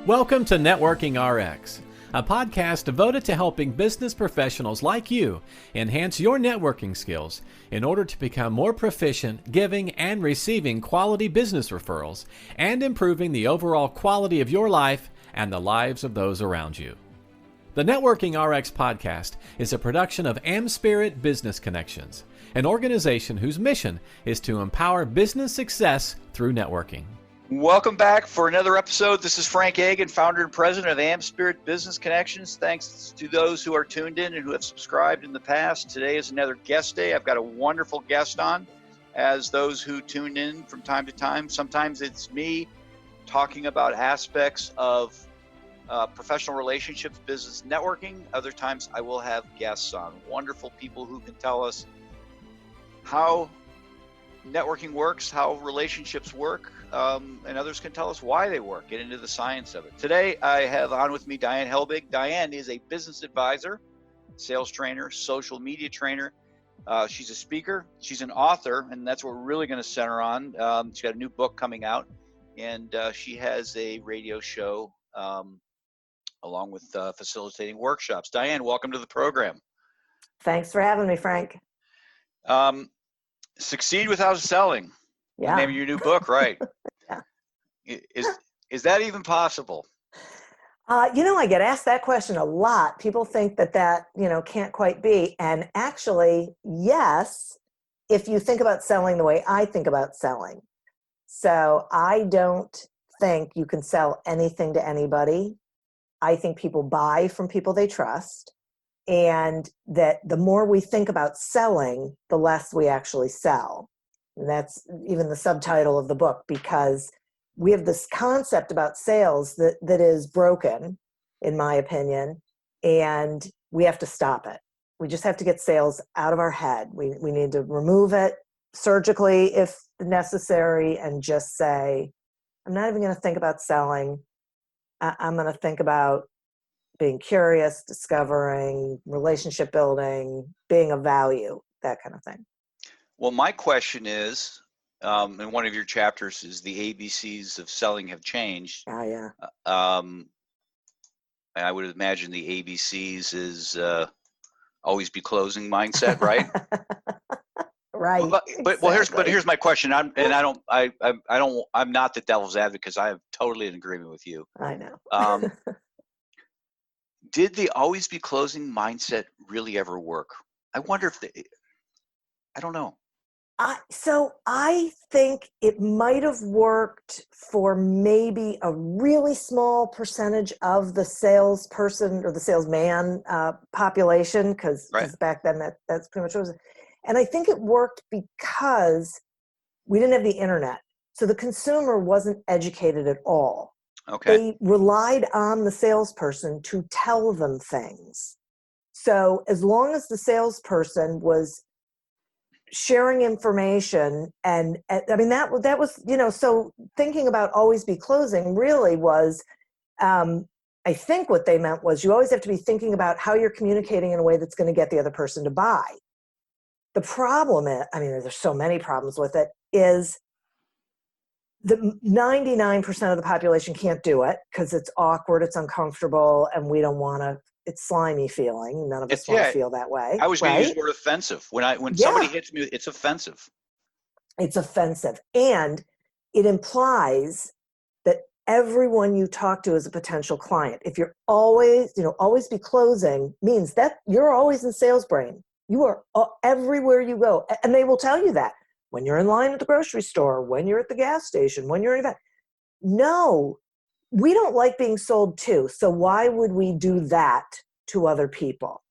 Welcome to Networking RX, a podcast devoted to helping business professionals like you enhance your networking skills in order to become more proficient giving and receiving quality business referrals and improving the overall quality of your life and the lives of those around you. The Networking RX podcast is a production of AmSpirit Business Connections, an organization whose mission is to empower business success through networking. Welcome back for another episode. This is Frank Hagan, founder and president of AmSpirit Business Connections. Thanks to those who are tuned in and who have subscribed in the past. Today is another guest day. I've got a wonderful guest on, as those who tune in from time to time. Sometimes it's me talking about aspects of professional relationships, business networking. Other times I will have guests on, wonderful people who can tell us how networking works, how relationships work, and others can tell us why they work, get into the science of it. Today, I have on with me Diane Helbig. Diane is a business advisor, sales trainer, social media trainer. She's a speaker, she's an author, and that's what we're really going to center on. She's got a new book coming out, and she has a radio show along with facilitating workshops. Diane, welcome to the program. Thanks for having me, Frank. Succeed Without Selling. Yeah. The name of your new book, right? Yeah. Is that even possible? I get asked that question a lot. People think that can't quite be. And actually, yes, if you think about selling the way I think about selling. So I don't think you can sell anything to anybody. I think people buy from people they trust. And that the more we think about selling, the less we actually sell. And that's even the subtitle of the book, because we have this concept about sales that is broken, in my opinion, and we have to stop it. We just have to get sales out of our head. We need to remove it surgically if necessary and just say, I'm not even going to think about selling. I'm going to think about being curious, discovering, relationship building, being of value, that kind of thing. Well, my question is, in one of your chapters is the ABCs of selling have changed. Oh, yeah. I would imagine the ABCs is always be closing mindset, right? Right. But here's my question. I'm not the devil's advocate, because I am totally in agreement with you. I know. Did the always be closing mindset really ever work? I wonder if I don't know. So I think it might have worked for maybe a really small percentage of the salesperson or the salesman population, because back then that's pretty much what it was. And I think it worked because we didn't have the internet. So the consumer wasn't educated at all. Okay. They relied on the salesperson to tell them things. So as long as the salesperson was sharing information, and I mean, that was, so thinking about always be closing really was, I think what they meant was you always have to be thinking about how you're communicating in a way that's going to get the other person to buy. The problem is, I mean, there's so many problems with it, is the 99% of the population can't do it because it's awkward, it's uncomfortable, and we don't want to. It's slimy feeling. None of us want to feel that way. I was going to use the word offensive. When somebody hits me, it's offensive. It's offensive, and it implies that everyone you talk to is a potential client. If you're always be closing, means that you're always in sales brain. You are everywhere you go, and they will tell you that. When you're in line at the grocery store, when you're at the gas station, when you're in an event. No, we don't like being sold to. So why would we do that to other people?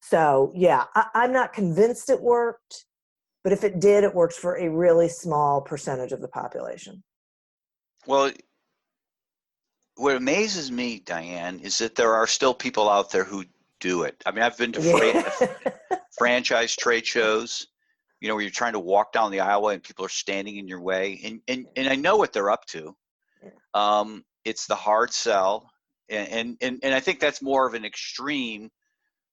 So yeah, I'm not convinced it worked, but if it did, it worked for a really small percentage of the population. Well, what amazes me, Diane, is that there are still people out there who do it. I mean, I've been to franchise trade shows, where you're trying to walk down the aisle and people are standing in your way, and I know what they're up to. It's the hard sell, and I think that's more of an extreme,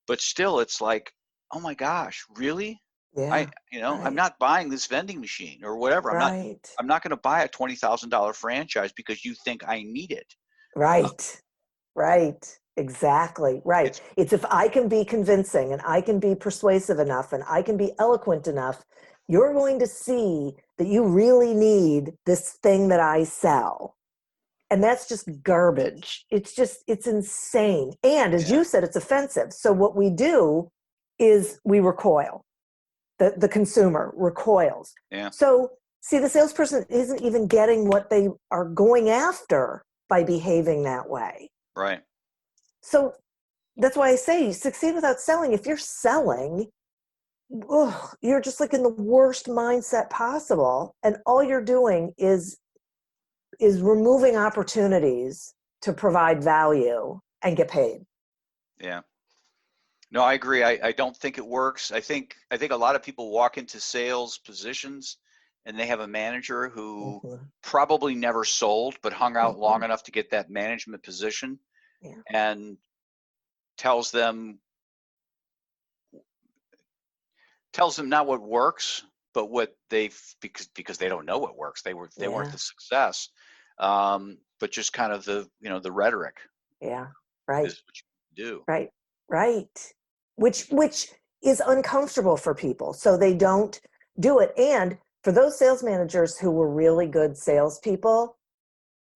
but still, it's like, oh my gosh, really? Yeah, right. I'm not buying this vending machine or whatever. I'm not going to buy a $20,000 franchise because you think I need it. Right. Right. Exactly. Right. It's if I can be convincing and I can be persuasive enough and I can be eloquent enough, you're going to see that you really need this thing that I sell. And that's just garbage. It's insane. And as you said, it's offensive. So what we do is we recoil. The consumer recoils. Yeah. So see, the salesperson isn't even getting what they are going after by behaving that way. Right. So that's why I say you succeed without selling. If you're selling, you're just like in the worst mindset possible. And all you're doing is removing opportunities to provide value and get paid. Yeah. No, I agree. I don't think it works. I think a lot of people walk into sales positions and they have a manager who probably never sold, but hung out long enough to get that management position, and tells them not what works, but what because they don't know what works. They weren't the success, but just kind of the rhetoric. Yeah. Right. Is what you do. Right. Right. Which is uncomfortable for people, so they don't do it. And for those sales managers who were really good salespeople,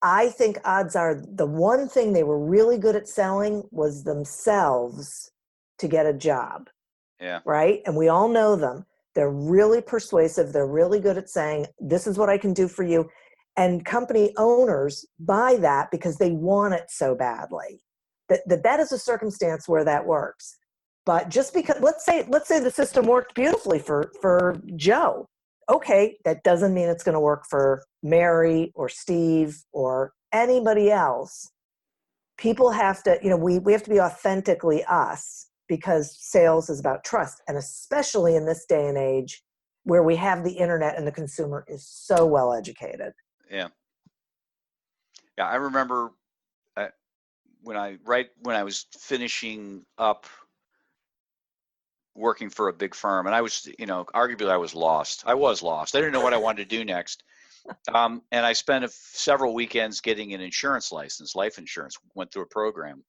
I think odds are the one thing they were really good at selling was themselves to get a job. Yeah. Right? And we all know them. They're really persuasive. They're really good at saying, this is what I can do for you. And company owners buy that because they want it so badly. That is a circumstance where that works. But just because, let's say the system worked beautifully for Joe. Okay, that doesn't mean it's going to work for Mary or Steve or anybody else. People have to, we have to be authentically us, because sales is about trust. And especially in this day and age where we have the internet and the consumer is so well educated. Yeah. Yeah. I remember when I was finishing up working for a big firm, and I was, arguably I was lost. I didn't know what I wanted to do next. And I spent several weekends getting an insurance license, life insurance, went through a program.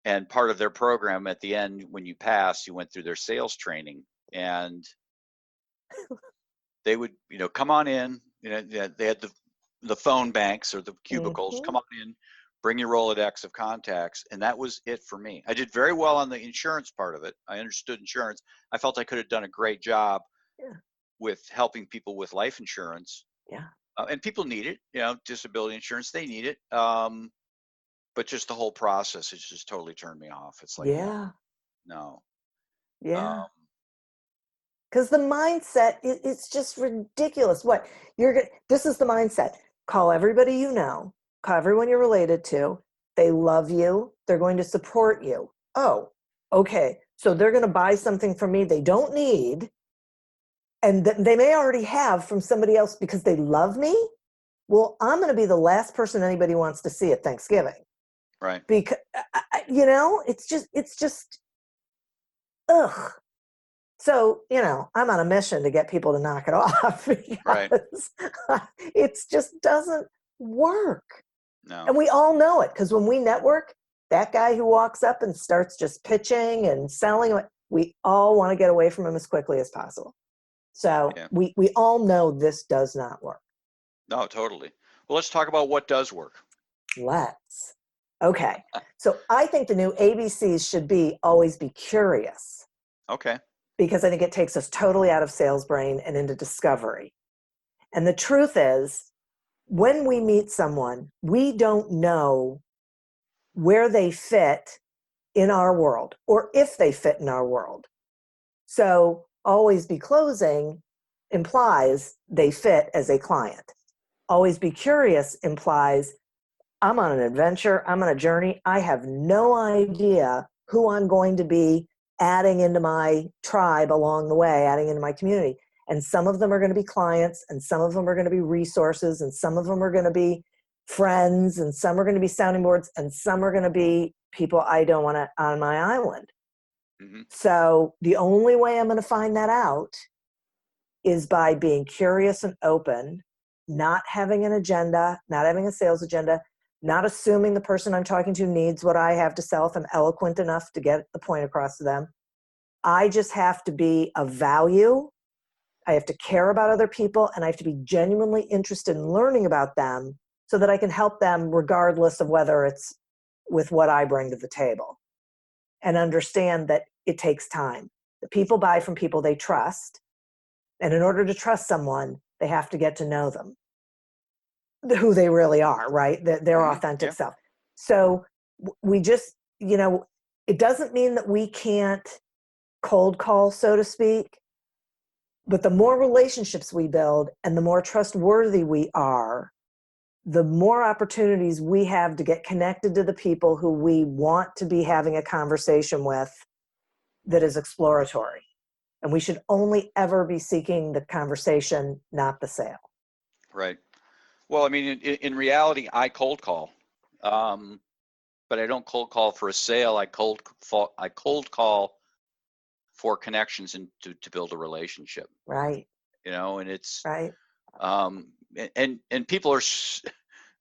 And part of their program at the end, when you passed, you went through their sales training, and they would, come on in, they had the phone banks or the cubicles, come on in, bring your Rolodex of contacts. And that was it for me. I did very well on the insurance part of it. I understood insurance. I felt I could have done a great job with helping people with life insurance. Yeah. And people need it, disability insurance, they need it. But just the whole process, it's just totally turned me off. It's like, no. Yeah. Because the mindset, it's just ridiculous. This is the mindset. Call everybody you know. Call everyone you're related to. They love you. They're going to support you. Oh, okay. So they're going to buy something from me they don't need, and they may already have from somebody else because they love me. Well, I'm going to be the last person anybody wants to see at Thanksgiving. Right. Because, it's just, ugh. So, I'm on a mission to get people to knock it off because it just doesn't work. No. And we all know it, because when we network, that guy who walks up and starts just pitching and selling, we all want to get away from him as quickly as possible. So we all know this does not work. No, totally. Well, let's talk about what does work. Let's. Okay. So I think the new ABCs should be always be curious. Okay. Because I think it takes us totally out of sales brain and into discovery. And the truth is, when we meet someone, we don't know where they fit in our world or if they fit in our world. So always be closing implies they fit as a client. Always be curious implies I'm on an adventure, I'm on a journey. I have no idea who I'm going to be adding into my tribe along the way, adding into my community. And some of them are going to be clients, and some of them are going to be resources, and some of them are going to be friends, and some are going to be sounding boards, and some are going to be people I don't want to on my island. Mm-hmm. So the only way I'm going to find that out is by being curious and open, not having an agenda, not having a sales agenda, not assuming the person I'm talking to needs what I have to sell if I'm eloquent enough to get the point across to them. I just have to be of value. I have to care about other people, and I have to be genuinely interested in learning about them so that I can help them regardless of whether it's with what I bring to the table, and understand that it takes time. The people buy from people they trust. And in order to trust someone, they have to get to know them, who they really are, right? Their authentic self. So we just, it doesn't mean that we can't cold call, so to speak, but the more relationships we build and the more trustworthy we are, the more opportunities we have to get connected to the people who we want to be having a conversation with that is exploratory. And we should only ever be seeking the conversation, not the sale. Right. Well, I mean, in reality, I cold call, but I don't cold call for a sale. I cold call for connections and to build a relationship. Right. And it's right. And people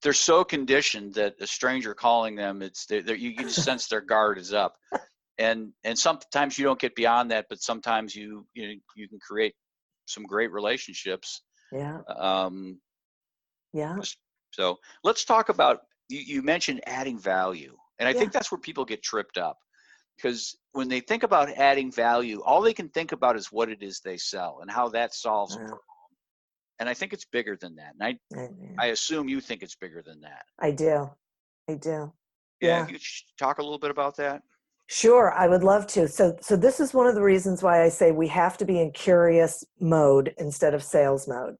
they're so conditioned that a stranger calling them, you can just sense their guard is up. And sometimes you don't get beyond that, but sometimes you can create some great relationships. Yeah. So let's talk about, you mentioned adding value. And I think that's where people get tripped up, because when they think about adding value, all they can think about is what it is they sell and how that solves a problem. And I think it's bigger than that. And I assume you think it's bigger than that. I do. Yeah. You talk a little bit about that? Sure, I would love to. So this is one of the reasons why I say we have to be in curious mode instead of sales mode.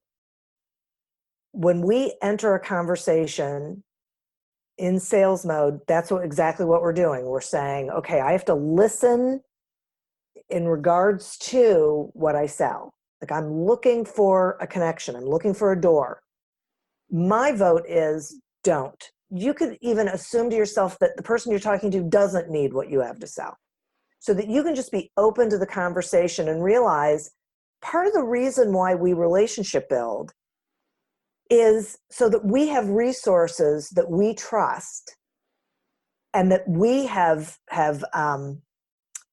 When we enter a conversation in sales mode, that's exactly what we're doing. We're saying, okay, I have to listen in regards to what I sell. Like, I'm looking for a connection. I'm looking for a door. My vote is don't. You could even assume to yourself that the person you're talking to doesn't need what you have to sell, so that you can just be open to the conversation and realize part of the reason why we relationship build is so that we have resources that we trust and that we have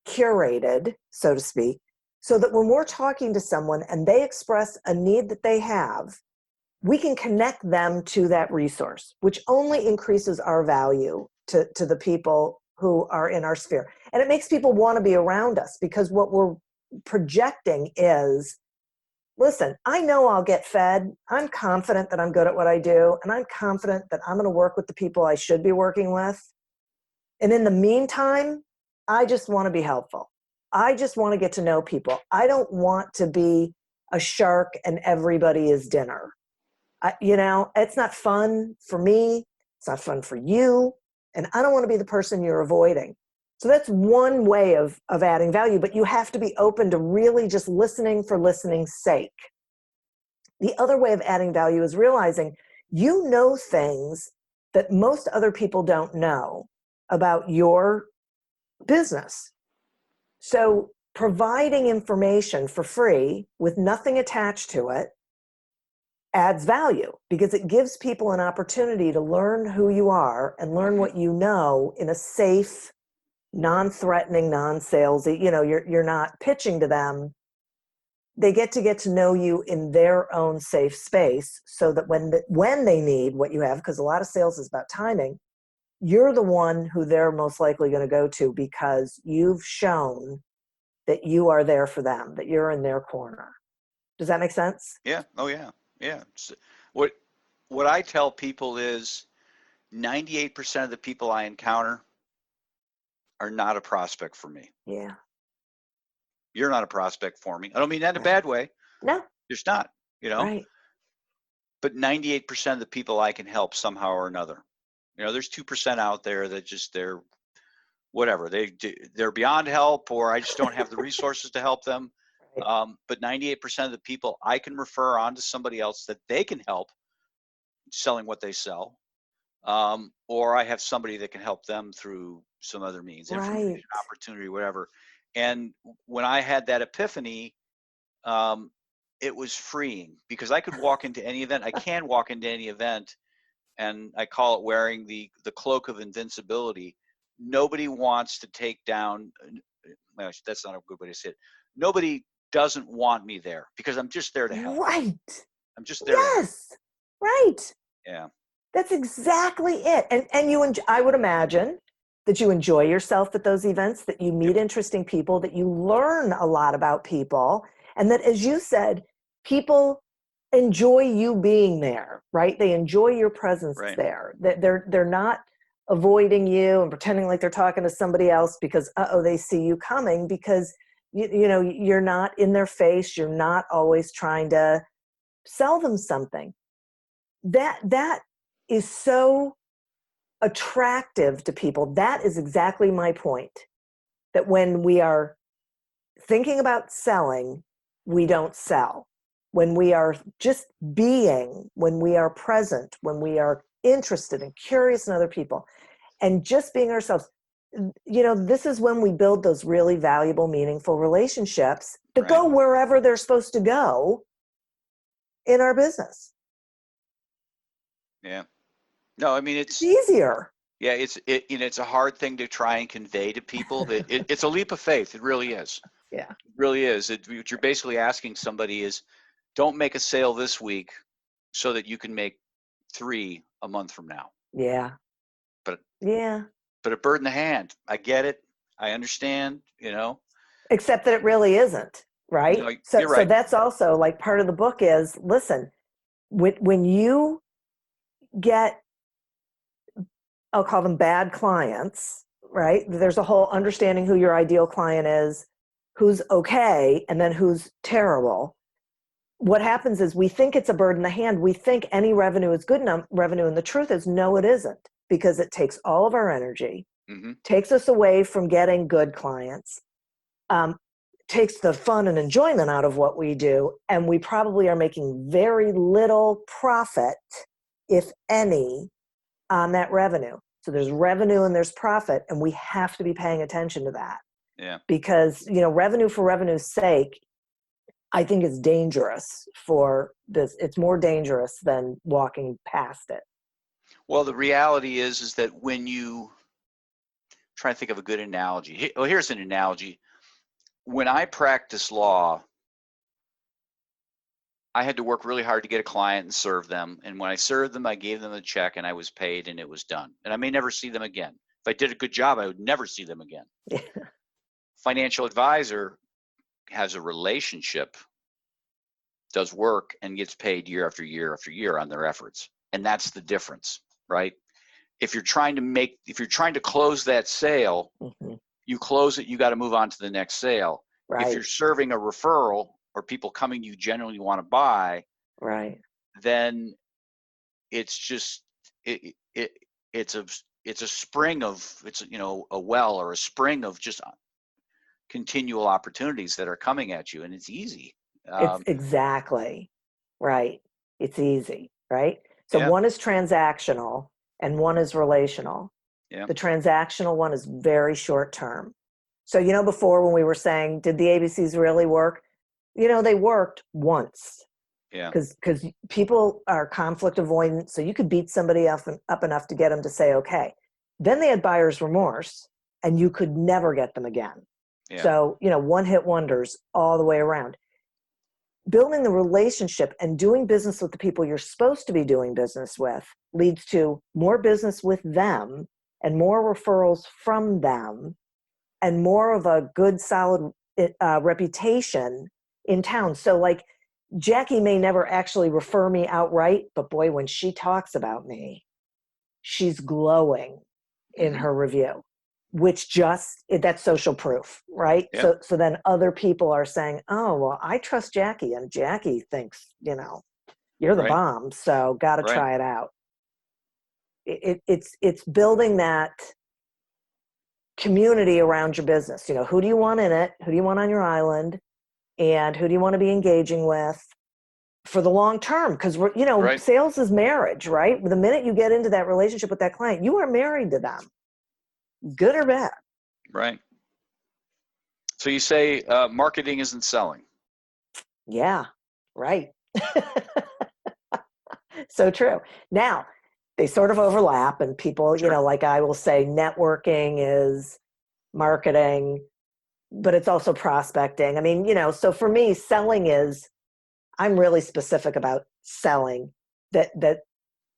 curated, so to speak, so that when we're talking to someone and they express a need that they have, we can connect them to that resource, which only increases our value to the people who are in our sphere. And it makes people want to be around us, because what we're projecting is, listen, I know I'll get fed. I'm confident that I'm good at what I do. And I'm confident that I'm going to work with the people I should be working with. And in the meantime, I just want to be helpful. I just want to get to know people. I don't want to be a shark and everybody is dinner. It's not fun for me. It's not fun for you. And I don't want to be the person you're avoiding. So that's one way of adding value, but you have to be open to really just listening for listening's sake. The other way of adding value is realizing you know things that most other people don't know about your business. So providing information for free with nothing attached to it adds value, because it gives people an opportunity to learn who you are and learn what you know in a safe, non-threatening, non-salesy, you're not pitching to them. They get to know you in their own safe space, so that when they need what you have, because a lot of sales is about timing, you're the one who they're most likely going to go to, because you've shown that you are there for them, that you're in their corner. Does that make sense? Yeah. Oh, yeah. Yeah. So what I tell people is 98% of the people I encounter are not a prospect for me. Yeah. You're not a prospect for me. I don't mean that in a bad way. No. Just not, Right. But 98% of the people I can help somehow or another. There's 2% out there that they're whatever. They're beyond help, or I just don't have the resources to help them. Right. But 98% of the people I can refer on to somebody else that they can help selling what they sell. Or I have somebody that can help them through some other means, information, opportunity, whatever. And when I had that epiphany, it was freeing, because I could walk into any event. I can walk into any event and I call it wearing the cloak of invincibility. Nobody wants to take down, well, that's not a good way to say it. Nobody doesn't want me there because I'm just there to help. Right. I'm just there. Yes. Right. Yeah. That's exactly it. And you, I would imagine that you enjoy yourself at those events, that you meet interesting people, that you learn a lot about people, and that, as you said, people enjoy you being there, right? They enjoy your presence there. That they're not avoiding you and pretending like they're talking to somebody else because they see you coming, because you know you're not in their face. You're not always trying to sell them something. That is so attractive to people. That is exactly my point. That when we are thinking about selling, we don't sell. When we are just being, when we are present, when we are interested and curious in other people, and just being ourselves, you know, this is when we build those really valuable, meaningful relationships that go wherever they're supposed to go in our business. Yeah. No, I mean, it's easier. Yeah, it's a hard thing to try and convey to people. It's a leap of faith. It really is. Yeah. It really is. What you're basically asking somebody is, don't make a sale this week so that you can make 3 a month from now. Yeah. But yeah. But a bird in the hand. I get it. I understand, you know. Except that it really isn't, right? No, so, you're right. So that's also like part of the book is, listen, when you get, I'll call them bad clients, right? There's a whole understanding who your ideal client is, who's okay, and then who's terrible. What happens is we think it's a bird in the hand. We think any revenue is good enough revenue. And the truth is, no, it isn't, because it takes all of our energy, takes us away from getting good clients, takes the fun and enjoyment out of what we do. And we probably are making very little profit, if any, on that revenue. So there's revenue and there's profit, and we have to be paying attention to that. Yeah. Because, you know, revenue for revenue's sake, I think is dangerous for this. It's more dangerous than walking past it. Well, the reality is that when you try to think of a good analogy. Well, here's an analogy. When I practiced law, I had to work really hard to get a client and serve them. And when I served them, I gave them a check and I was paid and it was done. And I may never see them again. If I did a good job, I would never see them again. Yeah. Financial advisor has a relationship, does work, and gets paid year after year after year on their efforts. And that's the difference, right? If you're trying to close that sale, you close it, you got to move on to the next sale. Right. If you're serving a referral or people coming you genuinely want to buy, right, then it's just it's a spring of, a well or a spring of just continual opportunities that are coming at you, and it's easy. It's exactly right. It's easy, right? So one is transactional and one is relational. Yeah. The transactional one is very short term. So, you know, before when we were saying, did the ABCs really work? You know, they worked once. Yeah. Because people are conflict avoidant, so you could beat somebody up enough to get them to say, okay. Then they had buyer's remorse, and you could never get them again. Yeah. So, you know, one-hit wonders all the way around. Building the relationship and doing business with the people you're supposed to be doing business with leads to more business with them and more referrals from them and more of a good, solid reputation in town. So, like, Jackie may never actually refer me outright, but boy, when she talks about me, she's glowing in her review, which that's social proof, right? Yeah. So then other people are saying, oh, well, I trust Jackie, and Jackie thinks, you know, you're the bomb, so got to try it out. It's building that community around your business. You know, who do you want in it? Who do you want on your island? And who do you want to be engaging with for the long term? Because, sales is marriage, right? The minute you get into that relationship with that client, you are married to them, good or bad. Right. So you say marketing isn't selling. Yeah, right. So true. Now, they sort of overlap, and people, Sure. like I will say networking is marketing, but it's also prospecting. I mean, so for me, selling is, I'm really specific about selling. That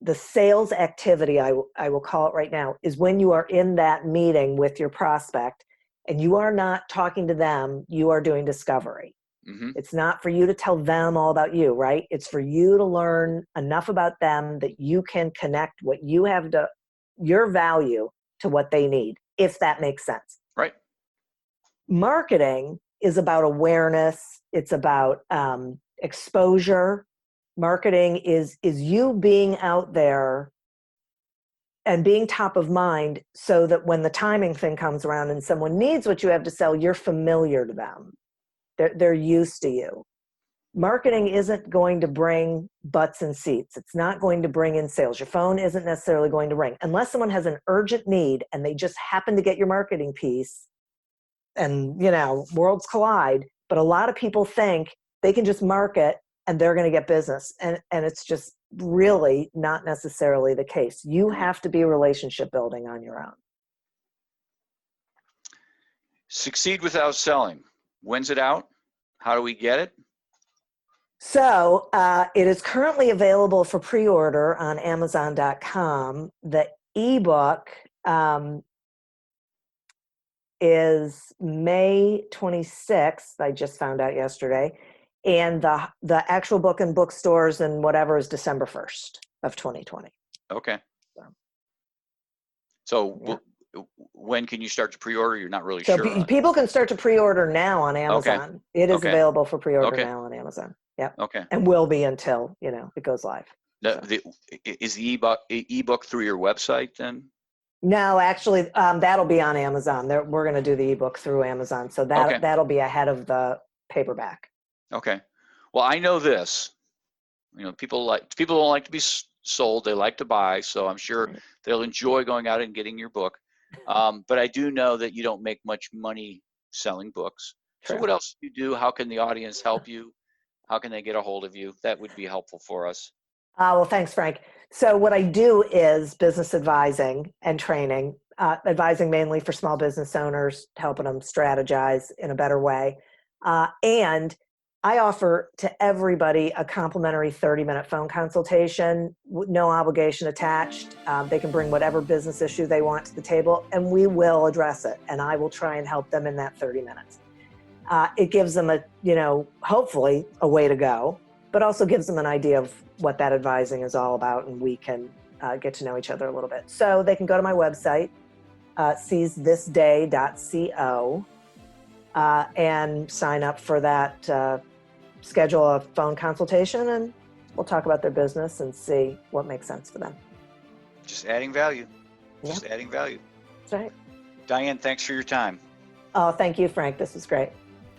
the sales activity, I will call it right now, is when you are in that meeting with your prospect and you are not talking to them, you are doing discovery. Mm-hmm. It's not for you to tell them all about you, right? It's for you to learn enough about them that you can connect what you have to, your value, to what they need, if that makes sense. Right. Marketing is about awareness. It's about exposure. Marketing is you being out there and being top of mind so that when the timing thing comes around and someone needs what you have to sell, you're familiar to them. They're used to you. Marketing isn't going to bring butts and seats. It's not going to bring in sales. Your phone isn't necessarily going to ring unless someone has an urgent need and they just happen to get your marketing piece, and worlds collide. But a lot of people think they can just market and they're going to get business, and it's just really not necessarily the case. You have to be relationship building on your own. Succeed Without Selling. When's it out? How do we get it? So it is currently available for pre-order on Amazon.com. The ebook is May 26th. I just found out yesterday. And the actual book in bookstores and whatever is December 1st of 2020. Okay. So Yeah. When can you start to pre-order? You're not really So sure. people can start to pre-order now on Amazon. Okay. It is Okay. available for pre-order Okay. now on Amazon. Yep. Okay. And will be until, it goes live. Is the ebook through your website then? No, actually, that'll be on Amazon. We're going to do the ebook through Amazon. So Okay. that'll be ahead of the paperback. Okay. Well, I know this. People don't like to be sold; they like to buy. So I'm sure they'll enjoy going out and getting your book. But I do know that you don't make much money selling books. True. So what else do you do? How can the audience help you? How can they get a hold of you? That would be helpful for us. Well, thanks, Frank. So what I do is business advising and training, advising mainly for small business owners, helping them strategize in a better way. And I offer to everybody a complimentary 30-minute phone consultation, no obligation attached. They can bring whatever business issue they want to the table, and we will address it. And I will try and help them in that 30 minutes. It gives them hopefully a way to go, but also gives them an idea of what that advising is all about, and we can get to know each other a little bit. So they can go to my website, seizthisday.co, and sign up for that, schedule a phone consultation, and we'll talk about their business and see what makes sense for them. Just adding value. Yeah. Just adding value. That's right. Diane, thanks for your time. Oh, thank you, Frank. This was great.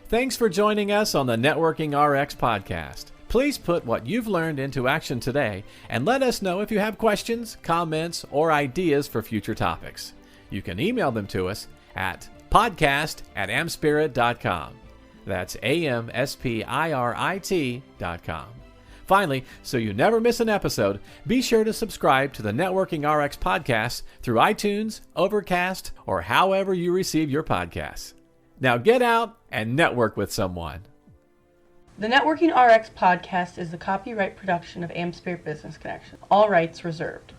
Thanks for joining us on the Networking RX podcast. Please put what you've learned into action today and let us know if you have questions, comments, or ideas for future topics. You can email them to us at podcast@amspirit.com. That's AmSpirit.com. Finally, so you never miss an episode, be sure to subscribe to the Networking RX podcast through iTunes, Overcast, or however you receive your podcasts. Now get out and network with someone. The Networking RX podcast is the copyright production of AmSpirit Business Connection. All rights reserved.